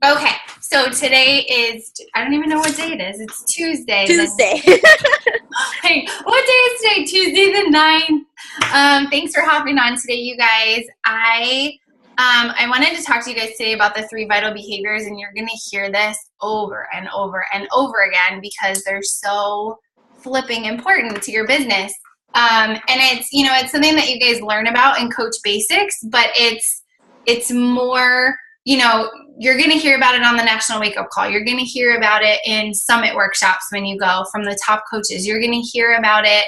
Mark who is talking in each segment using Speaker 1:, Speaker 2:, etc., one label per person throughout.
Speaker 1: Okay, so today is, I don't even know what day it is. It's Tuesday.
Speaker 2: Tuesday.
Speaker 1: Hey, what day is today? Tuesday the 9th. Thanks for hopping on today, you guys. I wanted to talk to you guys today about the 3 vital behaviors, and you're going to hear this over and over and over again because they're so flipping important to your business. And it's something that you guys learn about in Coach Basics, but it's more, you're going to hear about it on the National Wake Up Call. You're going to hear about it in summit workshops when you go from the top coaches. You're going to hear about it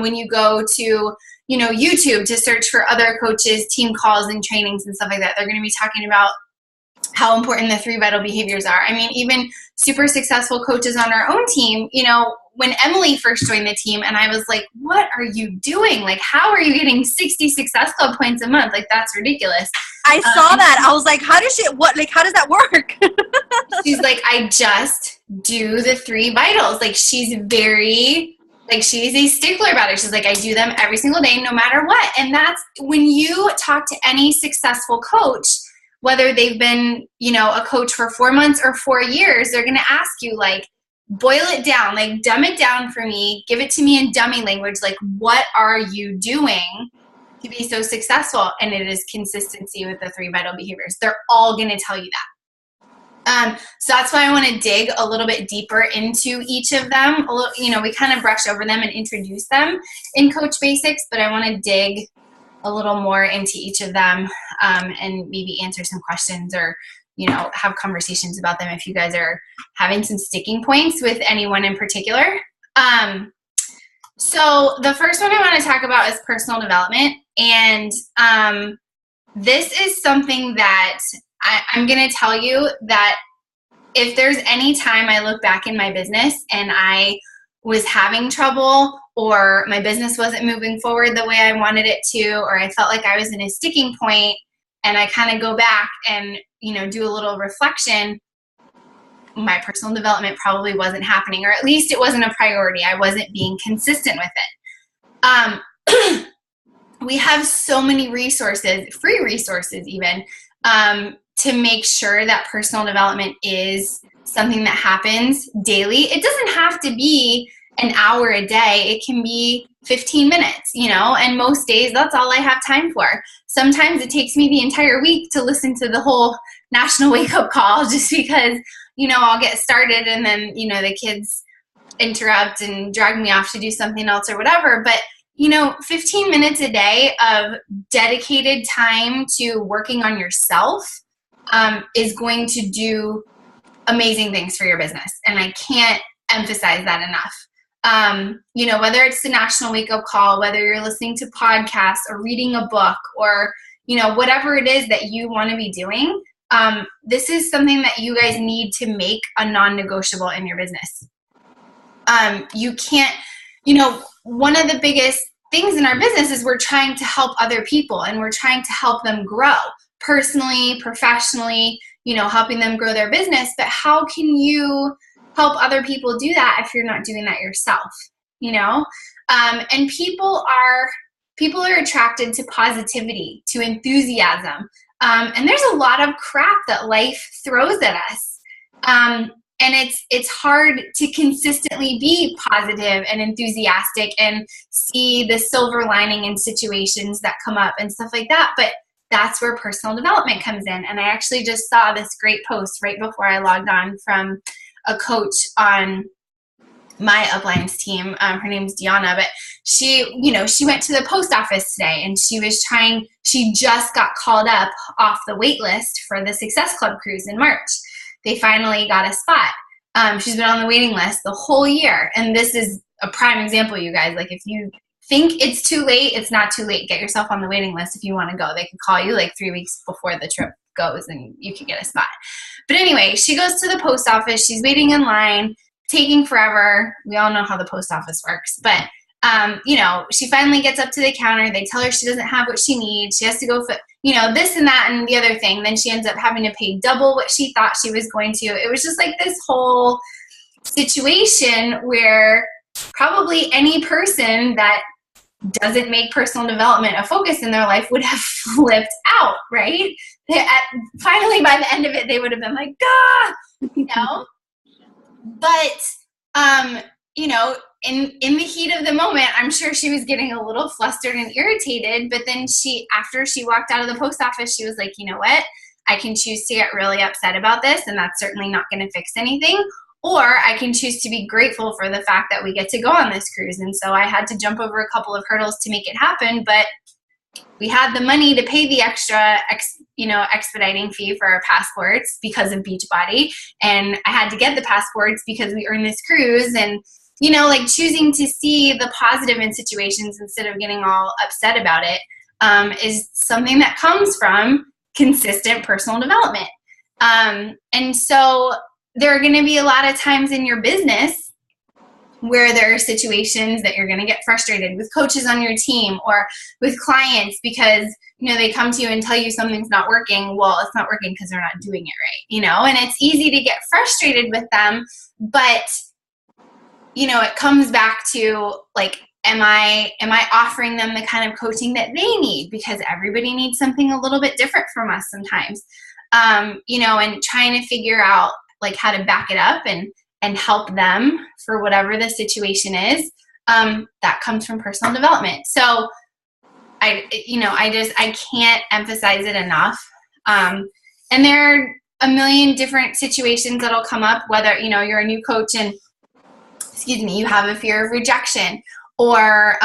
Speaker 1: when you go to, YouTube to search for other coaches, team calls and trainings and stuff like that. They're going to be talking about how important the 3 vital behaviors are. I mean, even super successful coaches on our own team, when Emily first joined the team and I was like, what are you doing? Like, how are you getting 60 Success Club points a month? Like, that's ridiculous.
Speaker 2: I saw that. I was like, how does that work?
Speaker 1: She's like, I just do the 3 vitals. Like, she's a stickler about it. She's like, I do them every single day, no matter what. And that's when you talk to any successful coach, whether they've been, a coach for 4 months or 4 years, they're going to ask you, like, boil it down, like, dumb it down for me, give it to me in dummy language. Like, what are you doing to be so successful? And it is consistency with the 3 vital behaviors. They're all going to tell you that. So that's why I want to dig a little bit deeper into each of them. We kind of brush over them and introduce them in Coach Basics, but I want to dig a little more into each of them and maybe answer some questions or, have conversations about them if you guys are having some sticking points with anyone in particular. So the first one I want to talk about is personal development. And this is something that I'm going to tell you that if there's any time I look back in my business and I was having trouble or my business wasn't moving forward the way I wanted it to, or I felt like I was in a sticking point and I kind of go back and, do a little reflection, my personal development probably wasn't happening, or at least it wasn't a priority. I wasn't being consistent with it. We have so many resources, free resources even, to make sure that personal development is something that happens daily. It doesn't have to be an hour a day. It can be 15 minutes, and most days that's all I have time for. Sometimes it takes me the entire week to listen to the whole National Wake Up Call just because, I'll get started and then, the kids interrupt and drag me off to do something else or whatever. But 15 minutes a day of dedicated time to working on yourself is going to do amazing things for your business. And I can't emphasize that enough. Whether it's the National Wake Up Call, whether you're listening to podcasts or reading a book or, whatever it is that you want to be doing, this is something that you guys need to make a non-negotiable in your business. You can't, one of the biggest things in our business is we're trying to help other people and we're trying to help them grow personally, professionally, helping them grow their business. But how can you help other people do that if you're not doing that yourself? And people are attracted to positivity, to enthusiasm. And there's a lot of crap that life throws at us. And it's hard to consistently be positive and enthusiastic and see the silver lining in situations that come up and stuff like that. But that's where personal development comes in. And I actually just saw this great post right before I logged on from a coach on my uplines team. Her name's Deanna, but she went to the post office today and she just got called up off the wait list for the Success Club cruise in March. They finally got a spot. She's been on the waiting list the whole year. And this is a prime example, you guys. Like, if you think it's too late, it's not too late. Get yourself on the waiting list if you want to go. They can call you like 3 weeks before the trip goes and you can get a spot. But anyway, she goes to the post office. She's waiting in line, taking forever. We all know how the post office works. But, she finally gets up to the counter. They tell her she doesn't have what she needs. She has to go for, this and that and the other thing. Then she ends up having to pay double what she thought she was going to. It was just like this whole situation where probably any person that doesn't make personal development a focus in their life would have flipped out, right? finally by the end of it, they would have been like, ah, you know, but, you know, in the heat of the moment, I'm sure she was getting a little flustered and irritated, but then after she walked out of the post office, she was like, you know what? I can choose to get really upset about this, and that's certainly not going to fix anything. Or I can choose to be grateful for the fact that we get to go on this cruise. And so I had to jump over a couple of hurdles to make it happen, but we had the money to pay the extra, expediting fee for our passports because of Beachbody. And I had to get the passports because we earned this cruise. And, you know, like choosing to see the positive in situations instead of getting all upset about it is something that comes from consistent personal development. And so there are going to be a lot of times in your business where there are situations that you're going to get frustrated with coaches on your team or with clients because, you know, they come to you and tell you something's not working. Well, it's not working because they're not doing it right, you know, and it's easy to get frustrated with them. But, you know, it comes back to like, am I offering them the kind of coaching that they need? Because everybody needs something a little bit different from us sometimes, you know, and trying to figure out like how to back it up and help them for whatever the situation is, that comes from personal development. So I can't emphasize it enough. And there are a million different situations that'll come up, whether, you know, you're a new coach and, you have a fear of rejection, or,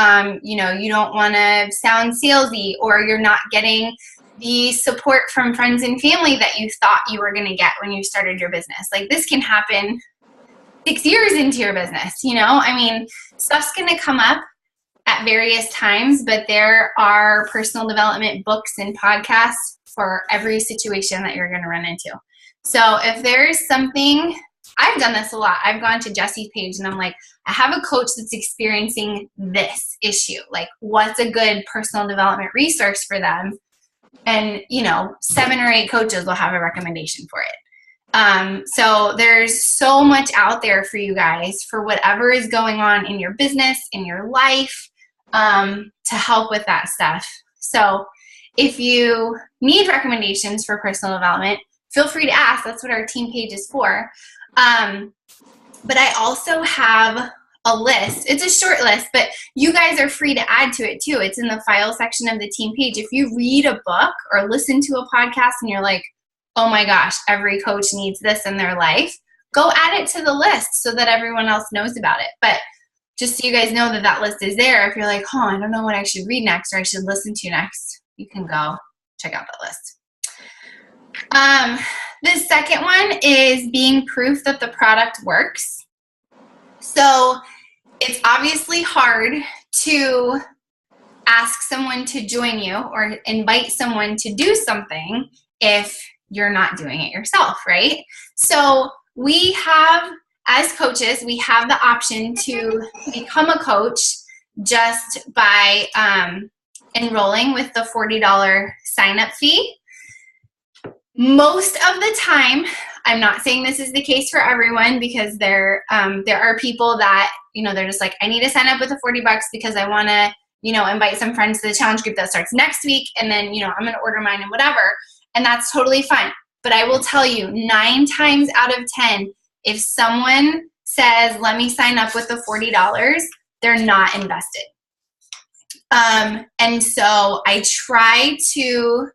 Speaker 1: you know, you don't want to sound salesy, or you're not getting the support from friends and family that you thought you were going to get when you started your business. Like this can happen 6 years into your business, you know? I mean, stuff's going to come up at various times, but there are personal development books and podcasts for every situation that you're going to run into. So if there's something, I've done this a lot. I've gone to Jesse's page and I'm like, I have a coach that's experiencing this issue. Like, what's a good personal development resource for them? And, you know, 7 or 8 coaches will have a recommendation for it. So there's so much out there for you guys for whatever is going on in your business, in your life, to help with that stuff. So if you need recommendations for personal development, feel free to ask. That's what our team page is for. But I also have a list. It's a short list, but you guys are free to add to it too. It's in the file section of the team page. If you read a book or listen to a podcast and you're like, oh my gosh, every coach needs this in their life, go add it to the list so that everyone else knows about it. But just so you guys know that that list is there, if you're like, oh, I don't know what I should read next or I should listen to next, you can go check out that list. The second one is being proof that the product works. So it's obviously hard to ask someone to join you or invite someone to do something if you're not doing it yourself, right? So we have, as coaches, we have the option to become a coach just by enrolling with the $40 sign-up fee. Most of the time, I'm not saying this is the case for everyone, because there are people that, you know, they're just like, I need to sign up with the $40 because I want to, you know, invite some friends to the challenge group that starts next week, and then, you know, I'm going to order mine and whatever, and that's totally fine. But I will tell you, 9 times out of 10, if someone says, let me sign up with the $40, they're not invested. And so I try to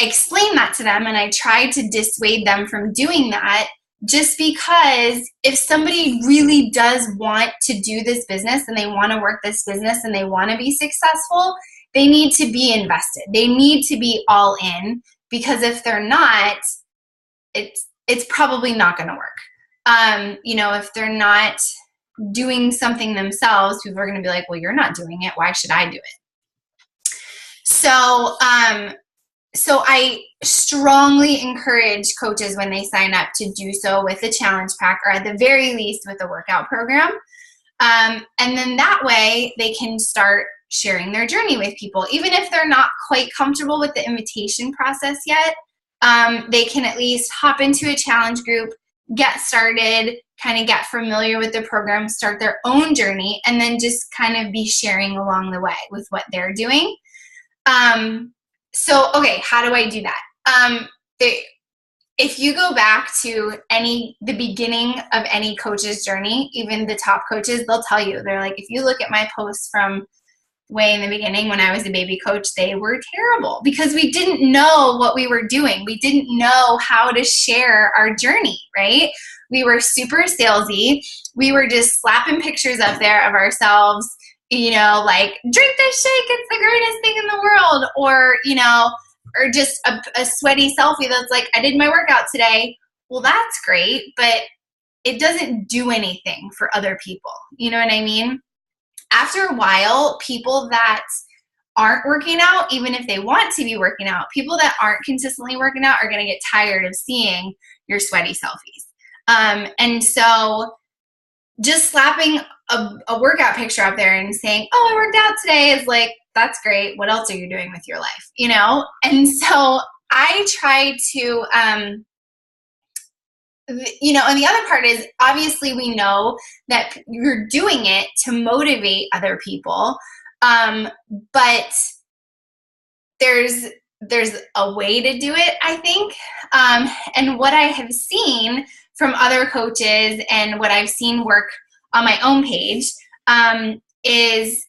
Speaker 1: explain that to them, and I try to dissuade them from doing that, just because if somebody really does want to do this business and they want to work this business and they want to be successful, they need to be invested. They need to be all in, because if they're not, it's probably not going to work. You know, if they're not doing something themselves, people are going to be like, well, you're not doing it. Why should I do it? So I strongly encourage coaches when they sign up to do so with the challenge pack, or at the very least with the workout program. And then that way they can start sharing their journey with people. Even if they're not quite comfortable with the invitation process yet, they can at least hop into a challenge group, get started, kind of get familiar with the program, start their own journey, and then just kind of be sharing along the way with what they're doing. So, okay, how do I do that? they, if you go back to the beginning of any coach's journey, even the top coaches, they'll tell you, they're like, if you look at my posts from way in the beginning when I was a baby coach, they were terrible because we didn't know what we were doing. We didn't know how to share our journey, right? We were super salesy. We were just slapping pictures up there of ourselves, like, drink this shake, it's the greatest thing in the world, or, or just a sweaty selfie that's like, I did my workout today. Well, that's great, but it doesn't do anything for other people. You know what I mean? After a while, people that aren't working out, even if they want to be working out, people that aren't consistently working out are going to get tired of seeing your sweaty selfies. And so just slapping a workout picture up there and saying, oh, I worked out today is like, that's great. What else are you doing with your life? And so I try to, and the other part is, obviously we know that you're doing it to motivate other people. But there's a way to do it, I think. And what I have seen from other coaches and what I've seen work on my own page, is,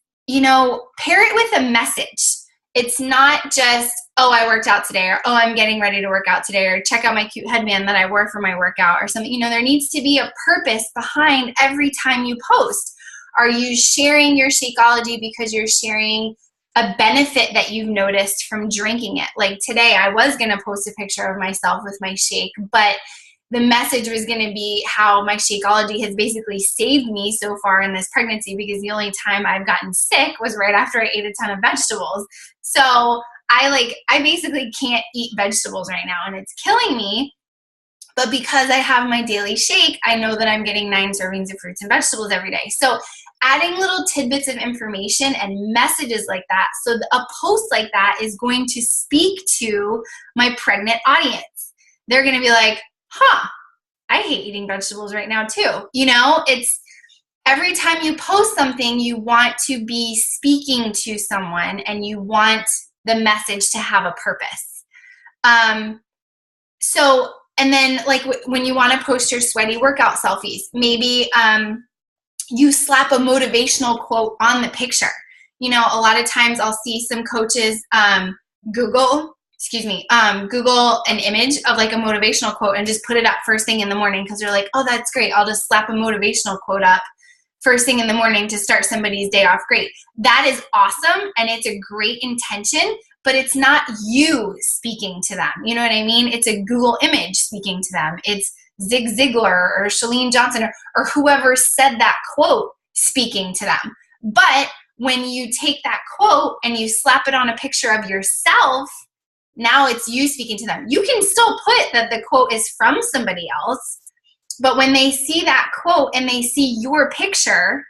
Speaker 1: pair it with a message. It's not just, oh, I worked out today, or, oh, I'm getting ready to work out today, or check out my cute headband that I wore for my workout or something. There needs to be a purpose behind every time you post. Are you sharing your Shakeology because you're sharing a benefit that you've noticed from drinking it? Like today, I was going to post a picture of myself with my shake, but the message was going to be how my Shakeology has basically saved me so far in this pregnancy, because the only time I've gotten sick was right after I ate a ton of vegetables. So I basically can't eat vegetables right now, and it's killing me. But because I have my daily shake, I know that I'm getting 9 servings of fruits and vegetables every day. So adding little tidbits of information and messages like that. So a post like that is going to speak to my pregnant audience. They're going to be like, I hate eating vegetables right now too. It's every time you post something, you want to be speaking to someone and you want the message to have a purpose. And then like when you want to post your sweaty workout selfies, maybe you slap a motivational quote on the picture. A lot of times I'll see some coaches Google an image of like a motivational quote and just put it up first thing in the morning, because they're like, oh, that's great. I'll just slap a motivational quote up first thing in the morning to start somebody's day off great. That is awesome, and it's a great intention, but it's not you speaking to them. You know what I mean? It's a Google image speaking to them. It's Zig Ziglar or Chalene Johnson or whoever said that quote speaking to them. But when you take that quote and you slap it on a picture of yourself, now it's you speaking to them. You can still put that the quote is from somebody else, but when they see that quote and they see your picture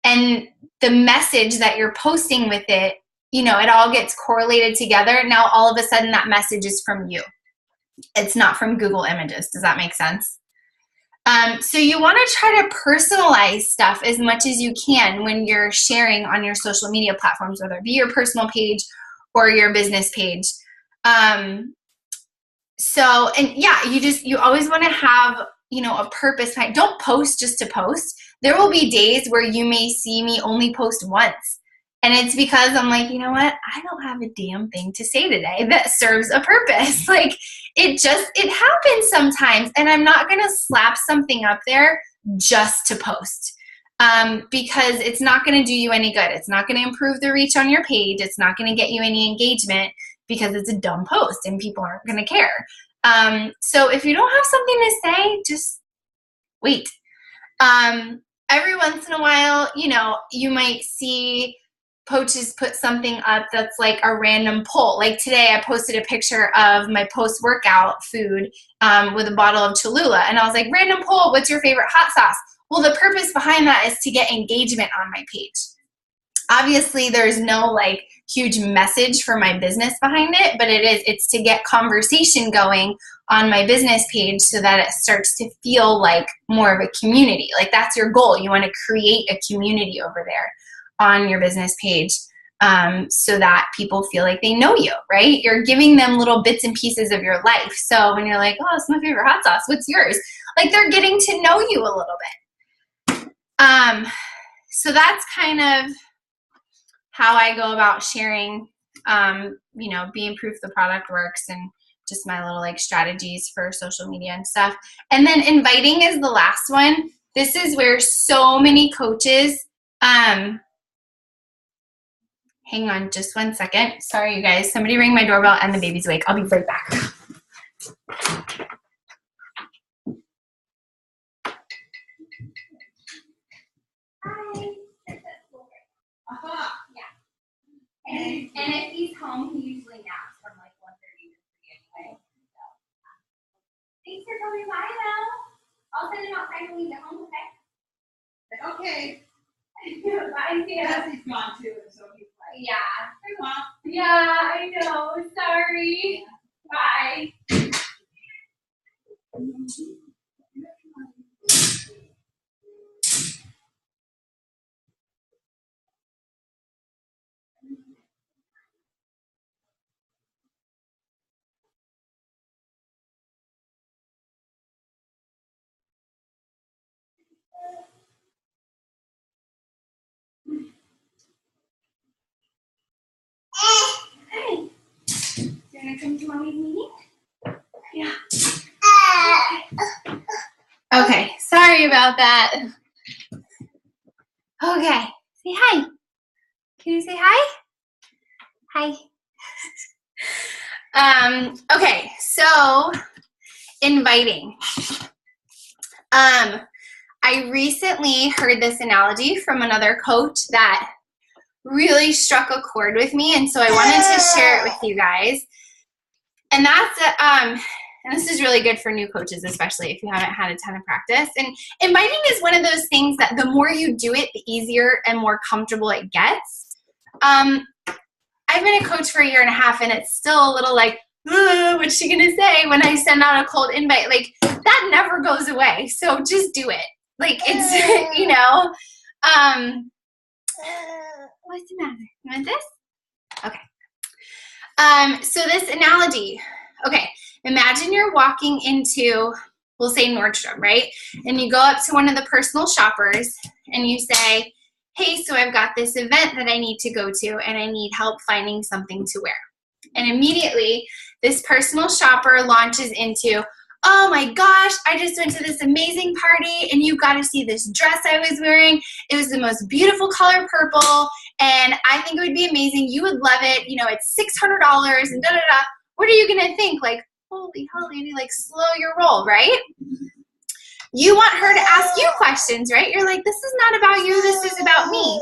Speaker 1: and the message that you're posting with it, it all gets correlated together. Now, all of a sudden, that message is from you. It's not from Google Images. Does that make sense? So you want to try to personalize stuff as much as you can when you're sharing on your social media platforms, whether it be your personal page or your business page. You always want to have, a purpose behind. Don't post just to post. There will be days where you may see me only post once. And it's because I'm like, you know what? I don't have a damn thing to say today that serves a purpose. Like it happens sometimes. And I'm not going to slap something up there just to post. Because it's not going to do you any good. It's not going to improve the reach on your page. It's not going to get you any engagement, because it's a dumb post and people aren't going to care. So if you don't have something to say, just wait. Every once in a while, you might see coaches put something up that's like a random poll. Like today I posted a picture of my post-workout food with a bottle of Cholula. And I was like, random poll, what's your favorite hot sauce? Well, the purpose behind that is to get engagement on my page. Obviously, there's no like huge message for my business behind it, but it's to get conversation going on my business page so that it starts to feel like more of a community. Like that's your goal. You want to create a community over there on your business page. so that people feel like they know you, right? You're giving them little bits and pieces of your life. So when you're like, oh, it's my favorite hot sauce, what's yours? Like they're getting to know you a little bit. So that's kind of how I go about sharing, you know, being proof the product works and just my little like strategies for social media and stuff. And then inviting is the last one. This is where so many coaches, hang on just 1 second. Sorry, you guys. Somebody rang my doorbell and the baby's awake. I'll be right back. Hi. Yeah. And if he's home, he usually naps from like 1:30 to 3 anyway. So. Thanks for coming by, though. I'll send him outside when we get home, okay? Okay. Bye, Sam. He's gone too, so he's like, yeah. Hey, Mom. Yeah, I know. Sorry. Bye. Hey. You want to come to Mommy's meeting? Yeah. Okay, sorry about that. Okay, say hi. Can you say hi? Hi. Okay, so inviting. I recently heard this analogy from another coach that really struck a chord with me, and so I wanted to share it with you guys. And that's and this is really good for new coaches, especially if you haven't had a ton of practice. And inviting is one of those things that the more you do it, the easier and more comfortable it gets. I've been a coach for 1.5 years, and it's still a little like, what's she gonna say when I send out a cold invite? Like that never goes away. So just do it. Like it's, you know, what's the matter? You want this? Okay. So this analogy, okay, imagine you're walking into, we'll say Nordstrom, right? And you go up to one of the personal shoppers and you say, hey, so I've got this event that I need to go to and I need help finding something to wear. And immediately this personal shopper launches into, oh my gosh, I just went to this amazing party and you got to see this dress I was wearing. It was the most beautiful color purple and I think it would be amazing. You would love it. You know, it's $600 and da da da. What are you going to think? Like, holy hell, lady, like slow your roll, right? You want her to ask you questions, right? You're like, this is not about you. This is about me.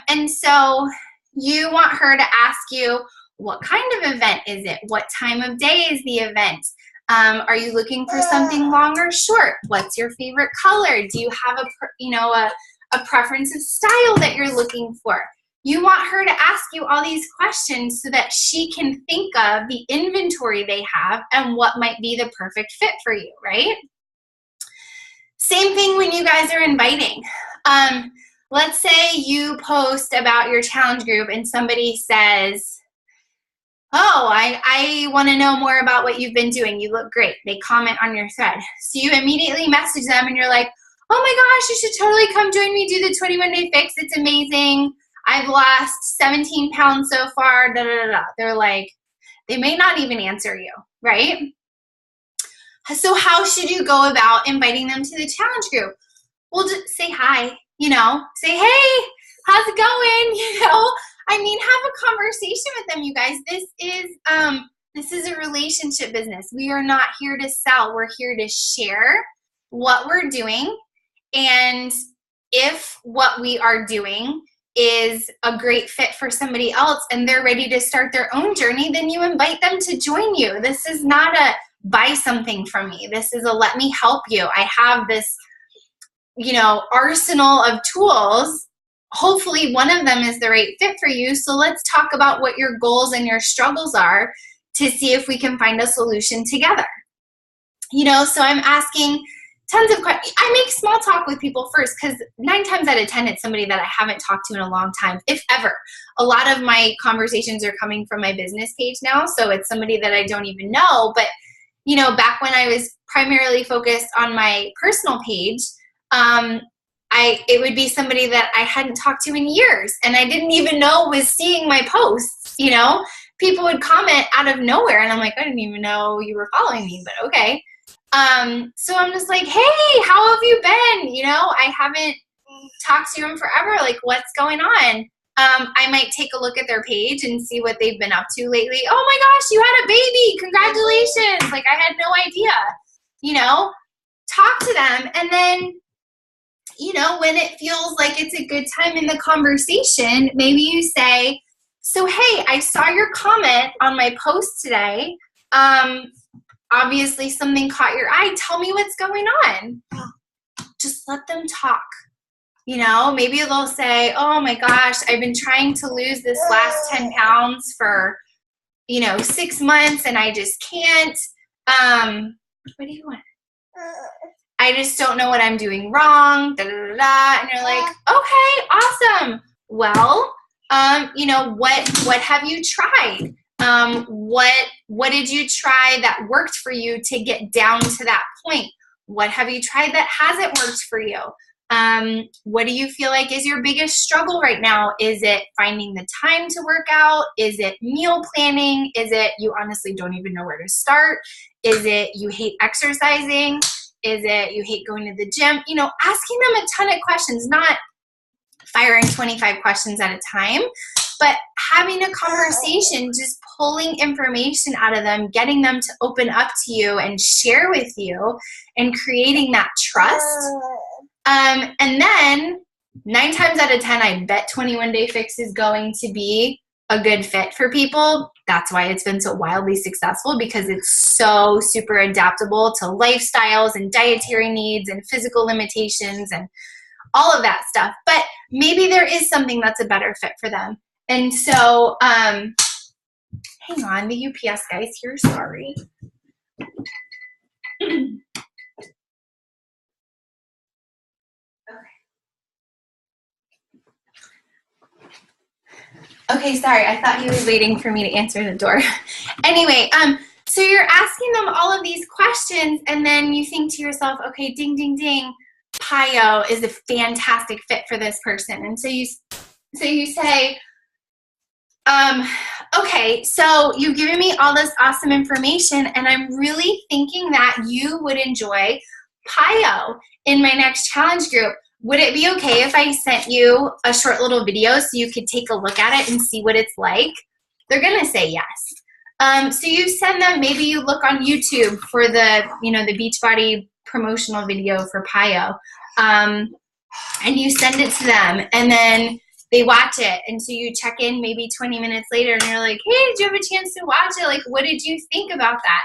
Speaker 1: And so you want her to ask you, what kind of event is it? What time of day is the event? Are you looking for something long or short? What's your favorite color? Do you have a preference of style that you're looking for? You want her to ask you all these questions so that she can think of the inventory they have and what might be the perfect fit for you, right? Same thing when you guys are inviting. Let's say you post about your challenge group and somebody says, oh, I want to know more about what you've been doing. You look great. They comment on your thread. So you immediately message them and you're like, oh my gosh, you should totally come join me, do the 21-day fix. It's amazing. I've lost 17 pounds so far. Da, da, da, da. They're like, they may not even answer you, right? So how should you go about inviting them to the challenge group? Well, just say hi, you know, say, hey, how's it going? You know, I mean, have a conversation with them, you guys. This is a relationship business. We are not here to sell. We're here to share what we're doing. And if what we are doing is a great fit for somebody else and they're ready to start their own journey, then you invite them to join you. This is not a buy something from me. This is a let me help you. I have this, you know, arsenal of tools. Hopefully one of them is the right fit for you. So let's talk about what your goals and your struggles are to see if we can find a solution together. You know, so I'm asking, tons of questions. I make small talk with people first because 9 times out of 10, it's somebody that I haven't talked to in a long time, if ever. A lot of my conversations are coming from my business page now, so it's somebody that I don't even know. But, you know, back when I was primarily focused on my personal page, it would be somebody that I hadn't talked to in years and I didn't even know was seeing my posts, you know. People would comment out of nowhere and I'm like, I didn't even know you were following me, but okay. So I'm just like, hey, how have you been? You know, I haven't talked to you in forever. Like, what's going on? I might take a look at their page and see what they've been up to lately. Oh my gosh, you had a baby. Congratulations. Like, I had no idea. You know, talk to them. And then, you know, when it feels like it's a good time in the conversation, maybe you say, so, hey, I saw your comment on my post today. Obviously something caught your eye. Tell me what's going on. Just let them talk. You know, maybe they'll say, oh my gosh, I've been trying to lose this last 10 pounds for, you know, 6 months and I just can't. What do you want? I just don't know what I'm doing wrong. Da, da, da, da. And you're like, okay, awesome. Well, you know, what have you tried? What did you try that worked for you to get down to that point? What have you tried that hasn't worked for you? What do you feel like is your biggest struggle right now? Is it finding the time to work out? Is it meal planning? Is it you honestly don't even know where to start? Is it you hate exercising? Is it you hate going to the gym? You know, asking them a ton of questions, not firing 25 questions at a time, but having a conversation, just pulling information out of them, getting them to open up to you and share with you and creating that trust. And then 9 times out of 10, I bet 21 Day Fix is going to be a good fit for people. That's why it's been so wildly successful, because it's so super adaptable to lifestyles and dietary needs and physical limitations and all of that stuff. But maybe there is something that's a better fit for them. And so, hang on, the UPS guy's here, sorry. Okay, sorry, I thought he was waiting for me to answer the door. Anyway, so you're asking them all of these questions, and then you think to yourself, okay, ding, ding, ding, PIO is a fantastic fit for this person. And so you say, okay, so you've given me all this awesome information, and I'm really thinking that you would enjoy PIO in my next challenge group. Would it be okay if I sent you a short little video so you could take a look at it and see what it's like? They're gonna say yes. So you send them, maybe you look on YouTube for the, you know, the Beachbody promotional video for PIO, and you send it to them, and then they watch it. And so you check in maybe 20 minutes later and you're like, hey, did you have a chance to watch it? Like, what did you think about that?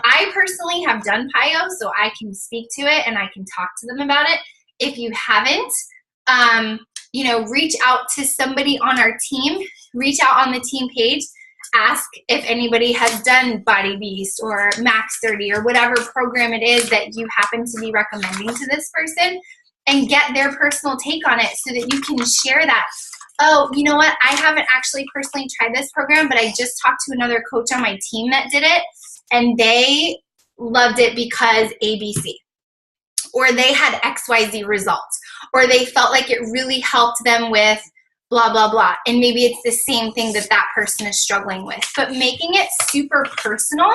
Speaker 1: I personally have done PIO, so I can speak to it and I can talk to them about it. If you haven't, you know, reach out to somebody on our team, reach out on the team page, ask if anybody has done Body Beast or Max 30 or whatever program it is that you happen to be recommending to this person, and get their personal take on it so that you can share that. Oh, you know what? I haven't actually personally tried this program, but I just talked to another coach on my team that did it, and they loved it because ABC. Or they had XYZ results, or they felt like it really helped them with blah, blah, blah. And maybe it's the same thing that that person is struggling with. But making it super personal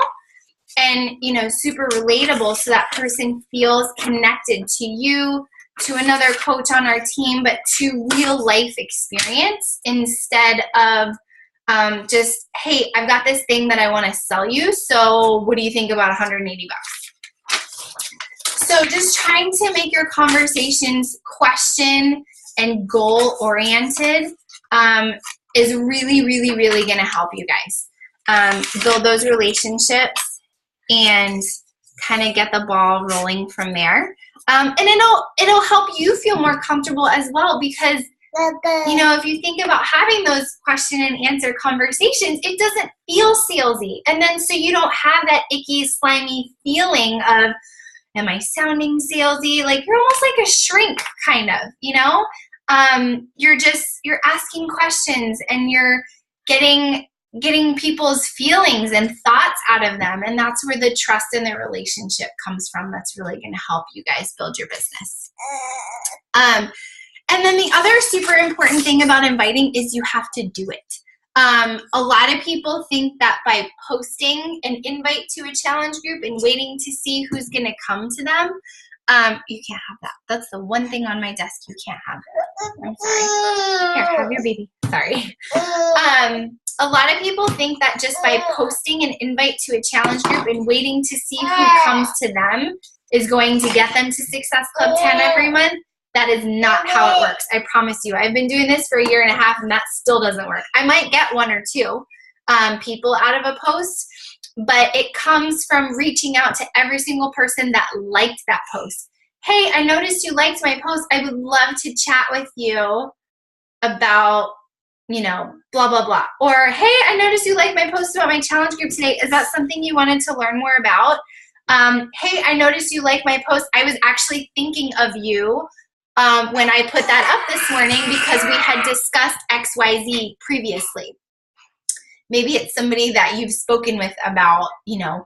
Speaker 1: and, you know, super relatable so that person feels connected to you, to another coach on our team, but to real life experience instead of just, hey, I've got this thing that I want to sell you, so what do you think about $180? So just trying to make your conversations question and goal oriented is really, really, really going to help you guys build those relationships and kind of get the ball rolling from there. And it'll help you feel more comfortable as well, because you know, if you think about having those question and answer conversations, it doesn't feel salesy. And then so you don't have that icky, slimy feeling of, Am I sounding salesy? Like, you're almost like a shrink, kind of, you know? You're asking questions, and you're getting people's feelings and thoughts out of them. And that's where the trust in the relationship comes from. That's really going to help you guys build your business. And then the other super important thing about inviting is you have to do it. A lot of people think that by posting an invite to a challenge group and waiting to see who's going to come to them, you can't have that. That's the one thing on my desk you can't have. I'm sorry. Here, have your baby. Sorry. A lot of people think that just by posting an invite to a challenge group and waiting to see who comes to them is going to get them to Success Club 10 every month. That is not how it works. I promise you. I've been doing this for a year and a half, and that still doesn't work. I might get one or two people out of a post, but it comes from reaching out to every single person that liked that post. Hey, I noticed you liked my post. I would love to chat with you about, you know, blah, blah, blah. Or, hey, I noticed you liked my post about my challenge group today. Is that something you wanted to learn more about? Hey, I noticed you liked my post. I was actually thinking of you when I put that up this morning because we had discussed XYZ previously. Maybe it's somebody that you've spoken with about, you know,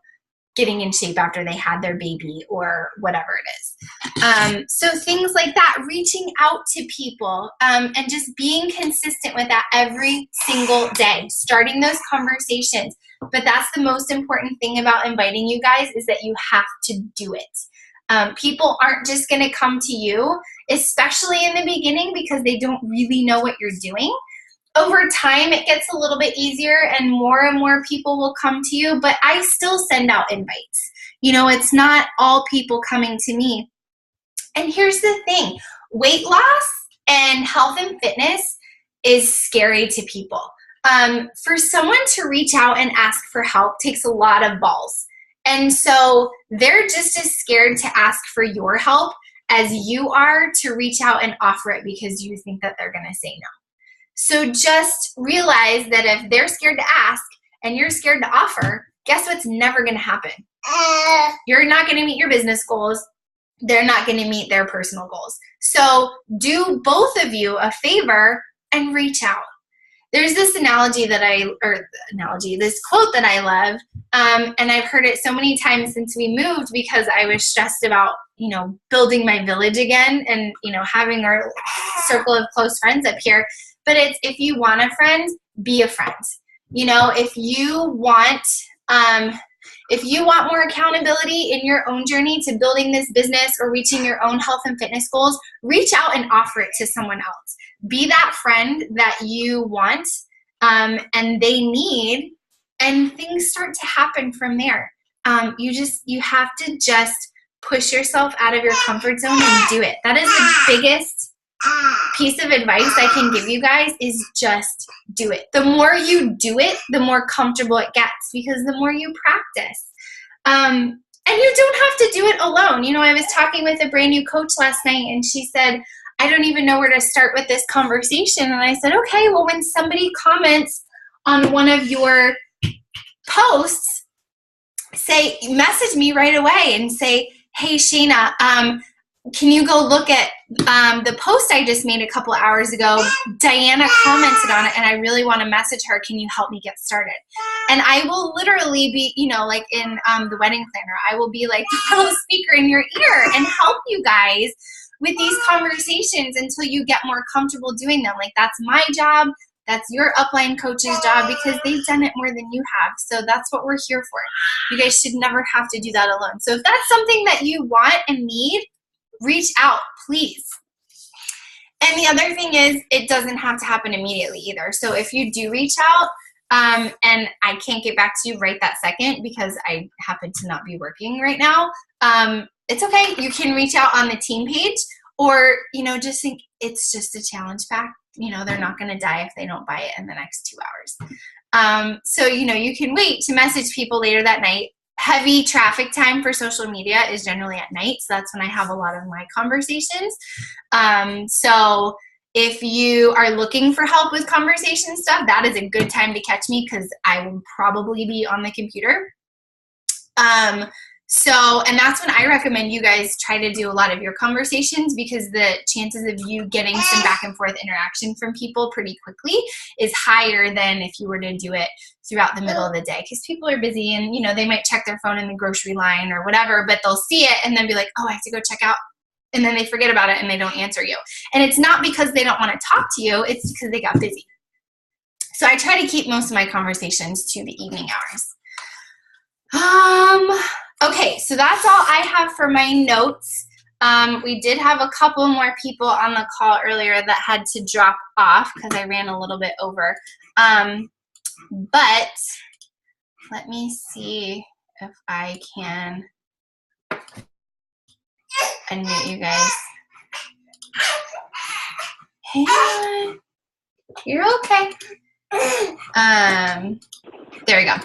Speaker 1: getting in shape after they had their baby or whatever it is. So things like that, reaching out to people and just being consistent with that every single day, starting those conversations. But that's the most important thing about inviting you guys is that you have to do it. People aren't just going to come to you, especially in the beginning, because they don't really know what you're doing. Over time, it gets a little bit easier and more people will come to you, but I still send out invites. You know, it's not all people coming to me. And here's the thing, weight loss and health and fitness is scary to people. For someone to reach out and ask for help takes a lot of balls. And so they're just as scared to ask for your help as you are to reach out and offer it because you think that they're going to say no. So just realize that if they're scared to ask and you're scared to offer, guess what's never going to happen? You're not going to meet your business goals. They're not going to meet their personal goals. So do both of you a favor and reach out. There's this this quote that I love, and I've heard it so many times since we moved because I was stressed about, you know, building my village again and, you know, having our circle of close friends up here. But it's, if you want a friend, be a friend. You know, if you want more accountability in your own journey to building this business or reaching your own health and fitness goals, reach out and offer it to someone else. Be that friend that you want and they need, and things start to happen from there. You have to just push yourself out of your comfort zone and do it. That is the biggest piece of advice I can give you guys is just do it. The more you do it, the more comfortable it gets because the more you practice. And you don't have to do it alone. You know, I was talking with a brand new coach last night and she said, I don't even know where to start with this conversation. And I said, okay, well, when somebody comments on one of your posts, message me right away and say, hey, Shayna, can you go look at the post I just made a couple hours ago? Diana commented on it and I really want to message her. Can you help me get started? And I will literally be, you know, like in the wedding planner, I will be like the little speaker in your ear and help you guys with these conversations until you get more comfortable doing them. Like that's my job. That's your upline coach's job because they've done it more than you have. So that's what we're here for. You guys should never have to do that alone. So if that's something that you want and need, reach out, please. And the other thing is it doesn't have to happen immediately either. So if you do reach out and I can't get back to you right that second because I happen to not be working right now, it's okay. You can reach out on the team page or, you know, just think it's just a challenge pack. You know, they're not going to die if they don't buy it in the next 2 hours. So, you know, you can wait to message people later that night. Heavy traffic time for social media is generally at night. So that's when I have a lot of my conversations. So if you are looking for help with conversation stuff, that is a good time to catch me because I will probably be on the computer. So, and that's when I recommend you guys try to do a lot of your conversations, because the chances of you getting some back and forth interaction from people pretty quickly is higher than if you were to do it throughout the middle of the day, because people are busy and, you know, they might check their phone in the grocery line or whatever, but they'll see it and then be like, oh, I have to go check out. And then they forget about it and they don't answer you. And it's not because they don't want to talk to you. It's because they got busy. So I try to keep most of my conversations to the evening hours. Okay, so that's all I have for my notes. We did have a couple more people on the call earlier that had to drop off because I ran a little bit over. But let me see if I can unmute you guys. Hey, you're okay. There we go.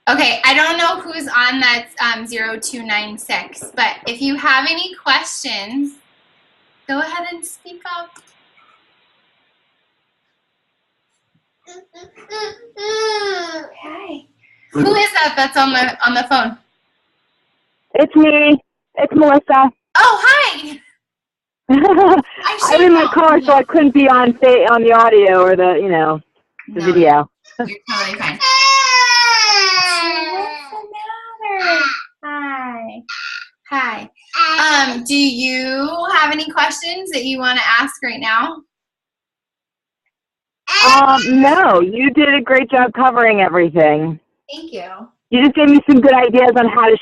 Speaker 1: Okay, I don't know who's on that 0296, but if you have any questions, go ahead and speak up. Okay. Who is that that's on the phone?
Speaker 3: It's me. It's Melissa.
Speaker 1: Oh, hi.
Speaker 3: I'm in my car, so I couldn't be on the audio or the video.
Speaker 1: You're totally fine. Hi. Do you have any questions that you want to ask right now?
Speaker 3: No, you did a great job covering everything.
Speaker 1: Thank you.
Speaker 3: You just gave me some good ideas on how to,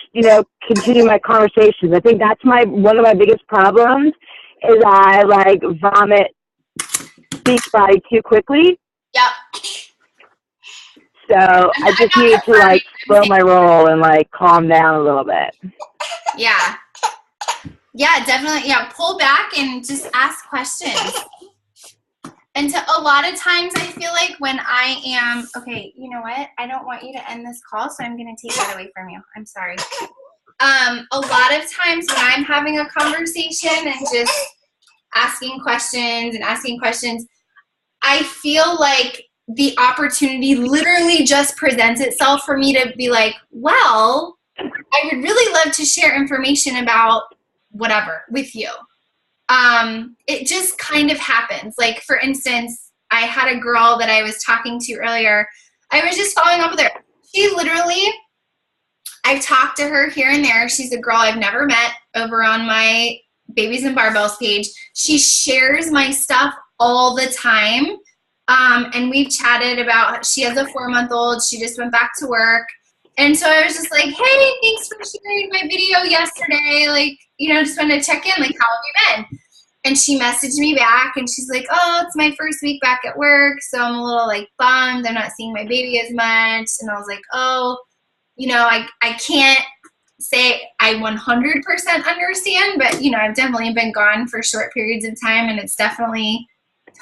Speaker 3: continue my conversations. I think that's one of my biggest problems is I vomit Beachbody too quickly.
Speaker 1: Yep.
Speaker 3: So I just need to slow my roll and calm down a little bit.
Speaker 1: Yeah. Yeah, definitely. Yeah, pull back and just ask questions. And a lot of times I feel like when I am, okay, you know what? I don't want you to end this call, so I'm going to take that away from you. I'm sorry. A lot of times when I'm having a conversation and just asking questions, I feel like the opportunity literally just presents itself for me to be like, well, I would really love to share information about whatever with you. It just kind of happens. Like, for instance, I had a girl that I was talking to earlier. I was just following up with her. She literally, I've talked to her here and there. She's a girl I've never met over on my Babies and Barbells page. She shares my stuff all the time. And we've chatted about, she has a 4-month-old. She just went back to work. And so I was just like, hey, thanks for sharing my video yesterday. Just wanted to check in. How have you been? And she messaged me back and she's like, oh, it's my first week back at work. So I'm a little bummed. I'm not seeing my baby as much. And I was like, oh, I can't say I 100% understand, but, I've definitely been gone for short periods of time and it's definitely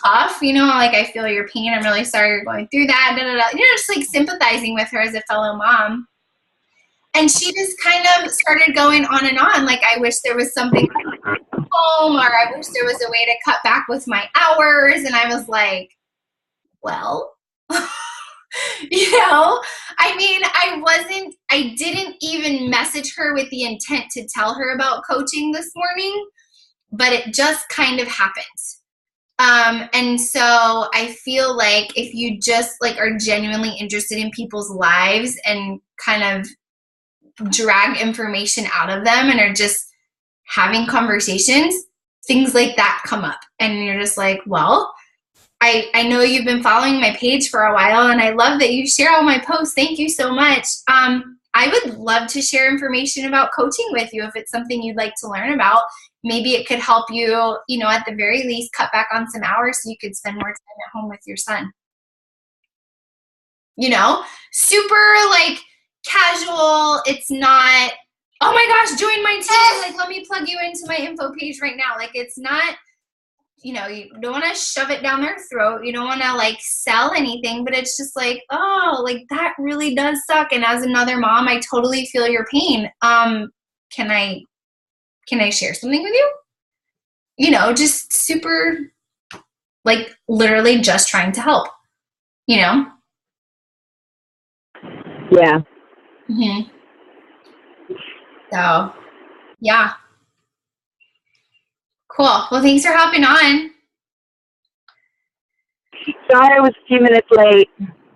Speaker 1: tough, I feel your pain. I'm really sorry you're going through that. Just sympathizing with her as a fellow mom. And she just kind of started going on and on. I wish there was something home, or I wish there was a way to cut back with my hours. And I was like, well, I didn't even message her with the intent to tell her about coaching this morning, but it just kind of happened. And so I feel like if you just are genuinely interested in people's lives and kind of drag information out of them and are just having conversations, things like that come up. And you're just like, well, I know you've been following my page for a while and I love that you share all my posts. Thank you so much. I would love to share information about coaching with you if it's something you'd like to learn about. Maybe it could help you, at the very least, cut back on some hours so you could spend more time at home with your son. Super casual. It's not, oh my gosh, join my team. Let me plug you into my info page right now. It's not, you don't want to shove it down their throat. You don't want to sell anything, but it's just that really does suck. And as another mom, I totally feel your pain. Can I share something with you? Just super, literally just trying to help,
Speaker 3: Yeah.
Speaker 1: Mm-hmm. So, yeah. Cool. Well, thanks for hopping on.
Speaker 3: Sorry I was a few minutes late.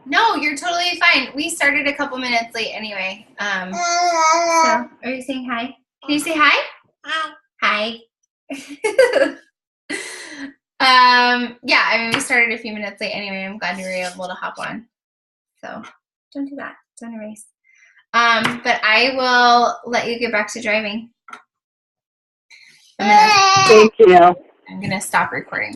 Speaker 1: No, you're totally fine. We started a couple minutes late anyway. So, are you saying hi? Can you say hi? Hi. Yeah, I mean, we started a few minutes late anyway. I'm glad you were able to hop on. So, don't do that. Don't erase. But I will let you get back to driving.
Speaker 3: Thank you.
Speaker 1: I'm gonna stop recording.